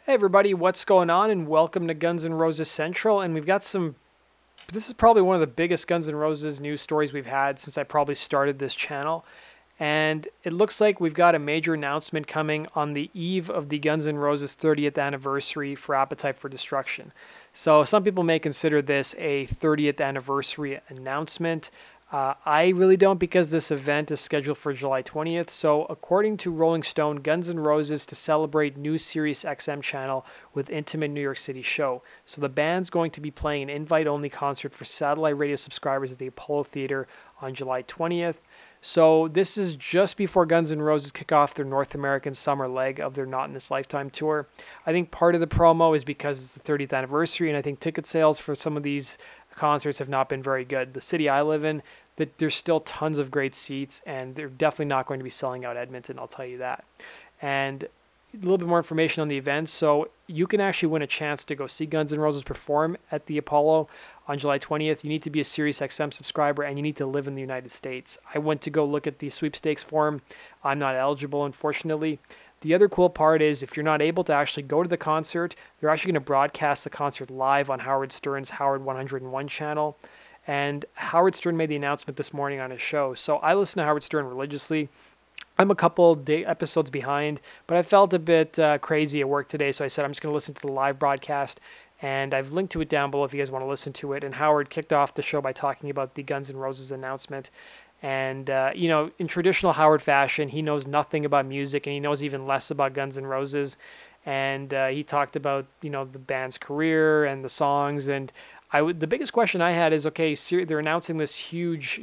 Hey everybody, what's going on? And welcome to Guns N' Roses Central. And we've got this is probably one of the biggest Guns N' Roses news stories we've had since I probably started this channel. And it looks like we've got a major announcement coming on the eve of the Guns N' Roses 30th anniversary for Appetite for Destruction. So some people may consider this a 30th anniversary announcement. I really don't, because this event is scheduled for July 20th. So according to Rolling Stone, Guns N' Roses to celebrate new Sirius XM channel with intimate New York City show. So the band's going to be playing an invite-only concert for satellite radio subscribers at the Apollo Theater on July 20th. So this is just before Guns N' Roses kick off their North American summer leg of their Not in This Lifetime tour. I think part of the promo is because it's the 30th anniversary, and I think ticket sales for some of these concerts have not been very good. The city I live in, that there's still tons of great seats, and they're definitely not going to be selling out Edmonton, I'll tell you that. And a little bit more information on the event. So you can actually win a chance to go see Guns N' Roses perform at the Apollo on July 20th. You need to be a SiriusXM subscriber, and you need to live in the United States. I went to go look at the sweepstakes form. I'm not eligible, unfortunately. The other cool part is, if you're not able to actually go to the concert, they're actually going to broadcast the concert live on Howard Stern's Howard 101 channel. And Howard Stern made the announcement this morning on his show. So I listen to Howard Stern religiously. I'm a couple episodes behind, but I felt a bit crazy at work today, so I said I'm just going to listen to the live broadcast, and I've linked to it down below if you guys want to listen to it. And Howard kicked off the show by talking about the Guns N' Roses announcement. And, in traditional Howard fashion, he knows nothing about music, and he knows even less about Guns N' Roses. And he talked about, the band's career and the songs. And the biggest question I had is, okay, they're announcing this huge,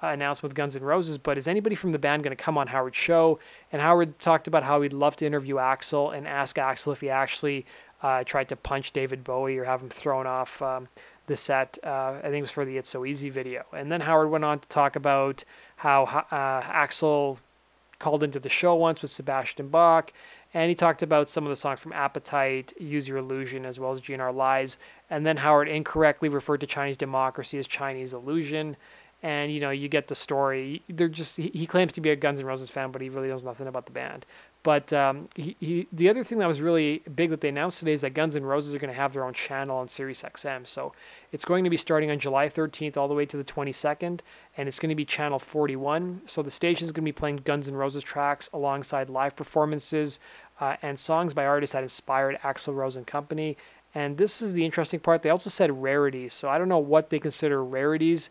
announcement with Guns N' Roses, but is anybody from the band going to come on Howard's show? And Howard talked about how he'd love to interview Axl and ask Axl if he actually tried to punch David Bowie or have him thrown off the set. I think it was for the It's So Easy video. And then Howard went on to talk about how Axl called into the show once with Sebastian Bach, and he talked about some of the songs from Appetite, Use Your Illusion, as well as GNR Lies. And then Howard incorrectly referred to Chinese Democracy as Chinese Illusion. And, you get the story. He claims to be a Guns N' Roses fan, but he really knows nothing about the band. But the other thing that was really big that they announced today is that Guns N' Roses are going to have their own channel on SiriusXM. So it's going to be starting on July 13th all the way to the 22nd, and it's going to be channel 41. So the station is going to be playing Guns N' Roses tracks alongside live performances and songs by artists that inspired Axl Rose and company. And this is the interesting part. They also said rarities. So I don't know what they consider rarities.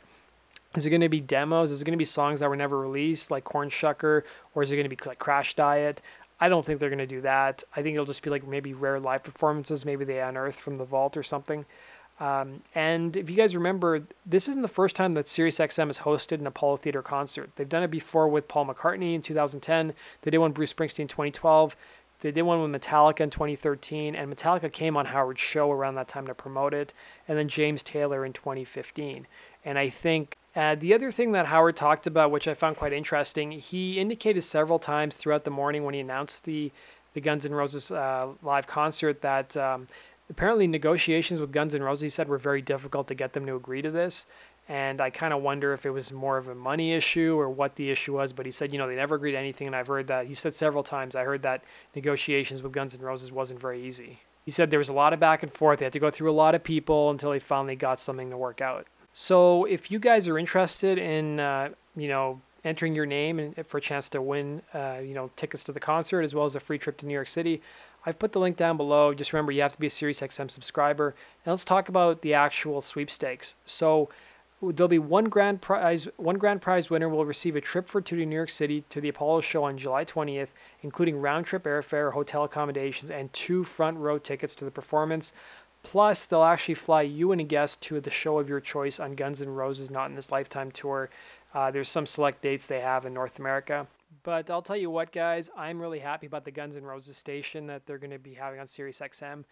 Is it going to be demos? Is it going to be songs that were never released, like Corn Shucker? Or is it going to be like Crash Diet? I don't think they're going to do that. I think it'll just be like maybe rare live performances, maybe they unearthed from the vault or something. And if you guys remember, this isn't the first time that SiriusXM has hosted an Apollo Theater concert. They've done it before with Paul McCartney in 2010. They did one with Bruce Springsteen in 2012. They did one with Metallica in 2013. And Metallica came on Howard's show around that time to promote it. And then James Taylor in 2015. And I think the other thing that Howard talked about, which I found quite interesting, he indicated several times throughout the morning when he announced the Guns N' Roses live concert that apparently negotiations with Guns N' Roses, he said, were very difficult to get them to agree to this. And I kind of wonder if it was more of a money issue or what the issue was. But he said, they never agreed to anything. And I've heard that. He said several times, I heard that negotiations with Guns N' Roses wasn't very easy. He said there was a lot of back and forth. They had to go through a lot of people until they finally got something to work out. So if you guys are interested in, entering your name and for a chance to win, tickets to the concert as well as a free trip to New York City, I've put the link down below. Just remember, you have to be a SiriusXM subscriber. Now let's talk about the actual sweepstakes. So there'll be one grand prize. One grand prize winner will receive a trip for two to New York City to the Apollo show on July 20th, including round-trip airfare, hotel accommodations, and 2 front-row tickets to the performance. Plus, they'll actually fly you and a guest to the show of your choice on Guns N' Roses Not in This Lifetime tour. There's some select dates they have in North America. But I'll tell you what, guys, I'm really happy about the Guns N' Roses station that they're going to be having on SiriusXM.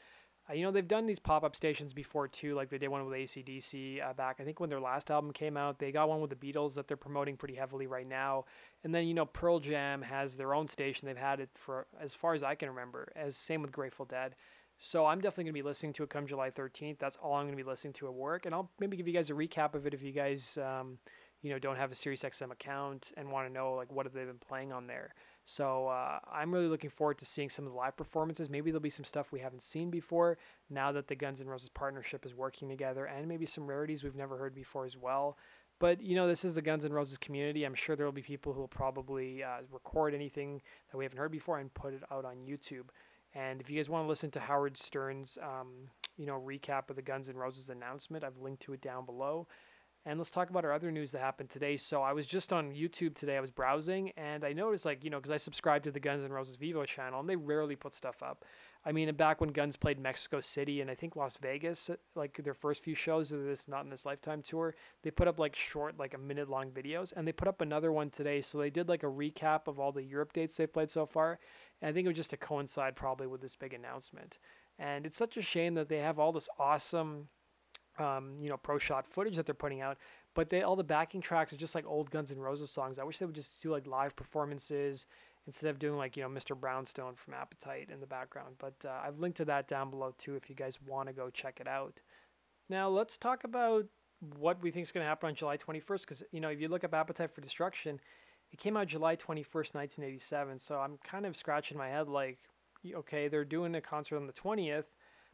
They've done these pop-up stations before, too, like they did one with AC/DC back, I think, when their last album came out. They got one with the Beatles that they're promoting pretty heavily right now. And then, Pearl Jam has their own station. They've had it for as far as I can remember, same with Grateful Dead. So I'm definitely going to be listening to it come July 13th. That's all I'm going to be listening to at work. And I'll maybe give you guys a recap of it if you guys, don't have a SiriusXM account and want to know, like, what have they been playing on there. So I'm really looking forward to seeing some of the live performances. Maybe there'll be some stuff we haven't seen before now that the Guns N' Roses partnership is working together, and maybe some rarities we've never heard before as well. But, this is the Guns N' Roses community. I'm sure there will be people who will probably record anything that we haven't heard before and put it out on YouTube. And if you guys want to listen to Howard Stern's, recap of the Guns N' Roses announcement, I've linked to it down below. And let's talk about our other news that happened today. So I was just on YouTube today. I was browsing, and I noticed, because I subscribe to the Guns N' Roses Vivo channel, and they rarely put stuff up. I mean, back when Guns played Mexico City and I think Las Vegas, like their first few shows of this Not in This Lifetime tour, they put up short, a minute-long videos, and they put up another one today. So they did a recap of all the Europe dates they've played so far, and I think it was just to coincide probably with this big announcement. And it's such a shame that they have all this awesome pro shot footage that they're putting out, but all the backing tracks are just like old Guns N' Roses songs. I wish they would just do live performances instead of doing Mr. Brownstone from Appetite in the background. But I've linked to that down below too if you guys want to go check it out. Now let's talk about what we think is going to happen on July 21st, because if you look up Appetite for Destruction, it came out July 21st, 1987. So I'm kind of scratching my head okay, they're doing a concert on the 20th,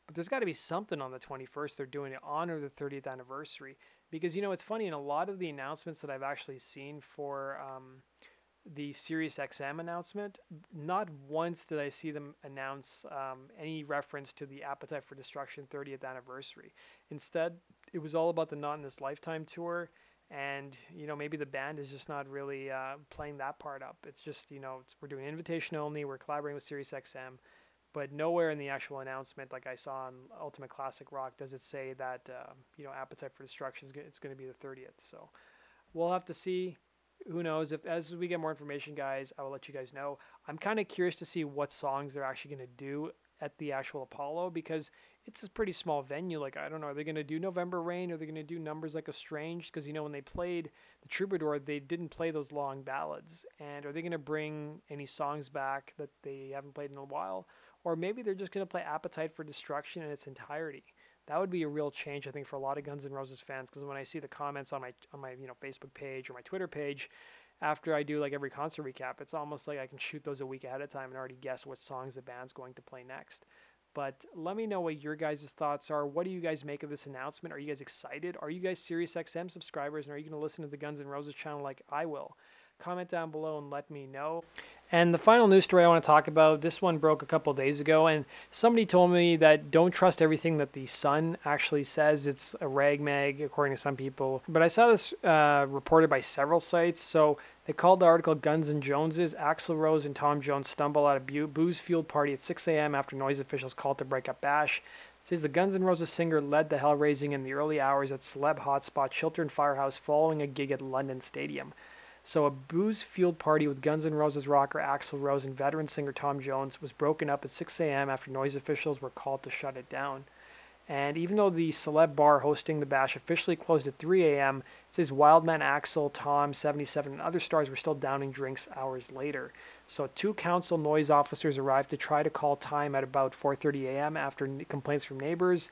but there's got to be something on the 21st they're doing to honor the 30th anniversary. Because, it's funny, in a lot of the announcements that I've actually seen for the Sirius XM announcement, not once did I see them announce any reference to the Appetite for Destruction 30th anniversary. Instead, it was all about the Not in This Lifetime tour, and, maybe the band is just not really playing that part up. It's just, we're doing invitation only, we're collaborating with Sirius XM. But nowhere in the actual announcement, like I saw on Ultimate Classic Rock, does it say that Appetite for Destruction it's going to be the 30th. So we'll have to see. Who knows? As we get more information, guys, I will let you guys know. I'm kind of curious to see what songs they're actually going to do at the actual Apollo, because it's a pretty small venue. I don't know, are they going to do November Rain? Are they going to do Numbers Like a Strange? Because when they played the Troubadour, they didn't play those long ballads. And are they going to bring any songs back that they haven't played in a while? Or maybe they're just going to play Appetite for Destruction in its entirety. That would be a real change, I think, for a lot of Guns N' Roses fans, because when I see the comments on my Facebook page or my Twitter page after I do every concert recap, it's almost like I can shoot those a week ahead of time and already guess what songs the band's going to play next. But let me know what your guys' thoughts are. What do you guys make of this announcement? Are you guys excited? Are you guys Sirius XM subscribers, and are you going to listen to the Guns N' Roses channel like I will? Comment down below and let me know. And the final news story I want to talk about, this one broke a couple days ago, and somebody told me that don't trust everything that the Sun actually says. It's a rag mag, according to some people. But I saw this reported by several sites. So they called the article Guns N' Joneses. Axl Rose and Tom Jones stumble at a booze-fueled party at 6 a.m. after noise officials called to break up bash. It says the Guns N' Roses singer led the hell-raising in the early hours at celeb hotspot Chiltern Firehouse following a gig at London Stadium. So a booze-fueled party with Guns N' Roses rocker Axl Rose and veteran singer Tom Jones was broken up at 6 a.m. after noise officials were called to shut it down. And even though the celeb bar hosting the bash officially closed at 3 a.m., it says Wildman Axl, Tom, 77, and other stars were still downing drinks hours later. So 2 council noise officers arrived to try to call time at about 4:30 a.m. after complaints from neighbors,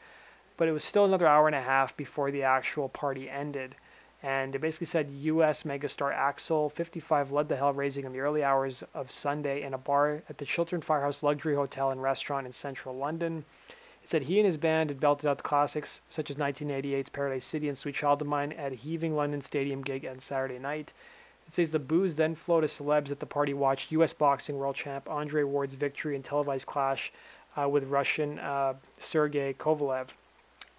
but it was still another hour and a half before the actual party ended. And it basically said U.S. megastar Axl, 55, led the hell-raising in the early hours of Sunday in a bar at the Chiltern Firehouse Luxury Hotel and Restaurant in central London. It said he and his band had belted out the classics such as 1988's Paradise City and Sweet Child of Mine at a heaving London Stadium gig on Saturday night. It says the booze then flowed as celebs at the party watched U.S. boxing world champ Andre Ward's victory and televised clash with Russian Sergei Kovalev.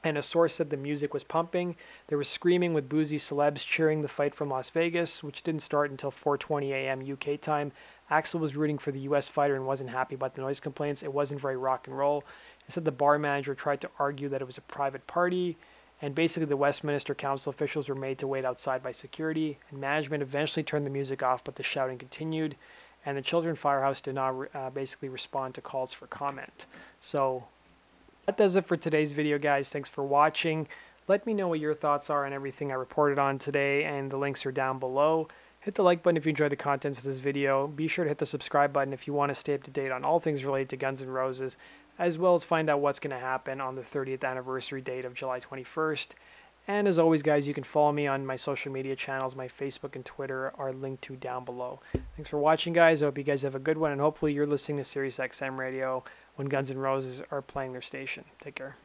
And a source said the music was pumping. There was screaming with boozy celebs cheering the fight from Las Vegas, which didn't start until 4:20 a.m. UK time. Axl was rooting for the U.S. fighter and wasn't happy about the noise complaints. It wasn't very rock and roll. It said the bar manager tried to argue that it was a private party, and basically the Westminster Council officials were made to wait outside by security, and management eventually turned the music off, but the shouting continued, and the Children Firehouse did not basically respond to calls for comment. So that does it for today's video, guys. Thanks for watching. Let me know what your thoughts are on everything I reported on today, and the links are down below. Hit the like button if you enjoyed the contents of this video. Be sure to hit the subscribe button if you want to stay up to date on all things related to Guns N' Roses, as well as find out what's going to happen on the 30th anniversary date of July 21st. And as always, guys, you can follow me on my social media channels. My Facebook and Twitter are linked to down below. Thanks for watching, guys. I hope you guys have a good one, and hopefully you're listening to Sirius XM Radio when Guns N' Roses are playing their station. Take care.